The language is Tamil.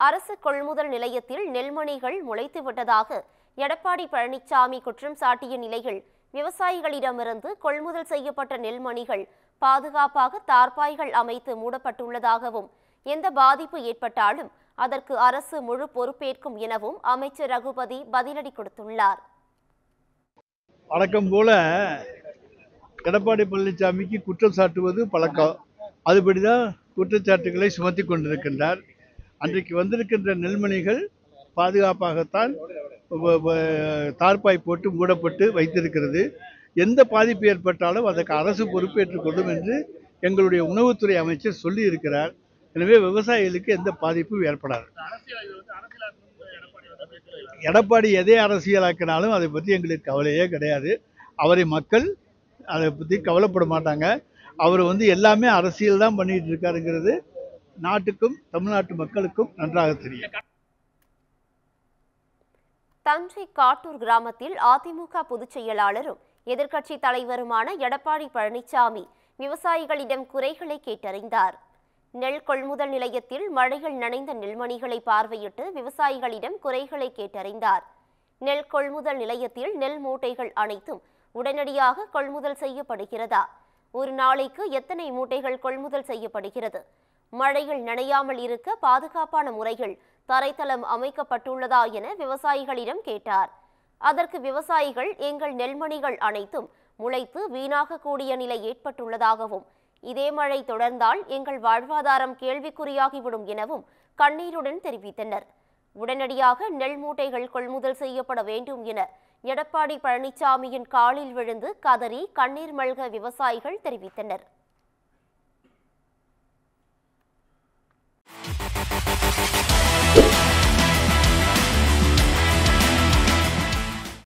அரசு கொள்முதல் நிலையத்தில் நெல்மணிகள் முளைத்து விட்டதாக எடப்பாடி பழனிசாமி குற்றம் சாட்டிய நிலையில் விவசாயிகளிடமிருந்து கொள்முதல் செய்யப்பட்ட நெல்மணிகள் பாதுகாப்பாக தார்பாய்கள் அமைத்து மூடப்பட்டுள்ளதாகவும் எந்த பாதிப்பு ஏற்பட்டாலும் அதற்கு அரசு முழு பொறுப்பேற்கும் எனவும் அமைச்சர் ரகுபதி பதிலடி கொடுத்துள்ளார். வழக்கம் போல எடப்பாடி பழனிசாமிக்கு குற்றம் சாட்டுவது பழக்கம். அதுபடிதான் குற்றச்சாட்டுகளை சுமத்தி கொண்டிருக்கின்றார். அன்றைக்கு வந்திருக்கின்ற நெல்மணிகள் பாதுகாப்பாகத்தான் தார்பாய் போட்டு மூடப்பட்டு வைத்திருக்கிறது. எந்த பாதிப்பு ஏற்பட்டாலும் அதற்கு அரசு பொறுப்பேற்றுக் கொள்ளும் என்று எங்களுடைய உணவுத்துறை அமைச்சர் சொல்லி இருக்கிறார். எனவே விவசாயிகளுக்கு எந்த பாதிப்பும் ஏற்படாது. எடப்பாடி எதை அரசியலாக்கினாலும் அதை பற்றி எங்களுக்கு கவலையே கிடையாது. அவரை மக்கள் அதை பற்றி கவலைப்பட மாட்டாங்க. அவர் எல்லாமே அரசியல் தான் பண்ணிட்டு இருக்காருங்கிறது நாட்டுக்கும் தமிழ்நாட்டு மக்களுக்கும் நன்றாக தெரியும். தஞ்சை காட்டூர் கிராமத்தில் அதிமுக பொதுச் செயலாளரும் எதிர்க்கட்சி தலைவருமான எடப்பாடி பழனிசாமி விவசாயிகளிடம் குறைகளை கேட்டறிந்தார். நெல் கொள்முதல் நிலையத்தில் மழையில் நனைந்த நெல்மணிகளை பார்வையிட்டு விவசாயிகளிடம் குறைகளை கேட்டறிந்தார். நெல் கொள்முதல் நிலையத்தில் நெல் மூட்டைகள் அனைத்தும் உடனடியாக கொள்முதல் செய்யப்படுகிறதா? ஒரு நாளைக்கு எத்தனை மூட்டைகள் கொள்முதல் செய்யப்படுகிறது? மழையில் நனையாமல் இருக்க பாதுகாப்பான முறைகள் தரைத்தளம் அமைக்கப்பட்டுள்ளதா என விவசாயிகளிடம் கேட்டார். அதற்கு விவசாயிகள் எங்கள் நெல்மணிகள் அனைத்தும் முளைத்து வீணாகக்கூடிய நிலை ஏற்பட்டுள்ளதாகவும் இதே மழை தொடர்ந்தால் எங்கள் வாழ்வாதாரம் கேள்விக்குறியாகிவிடும் எனவும் கண்ணீருடன் தெரிவித்தனர். உடனடியாக நெல் மூட்டைகள் கொள்முதல் செய்யப்பட வேண்டும் என எடப்பாடி பழனிசாமியின் காலில் விழுந்து கதறி கண்ணீர் மல்க விவசாயிகள் தெரிவித்தனர்.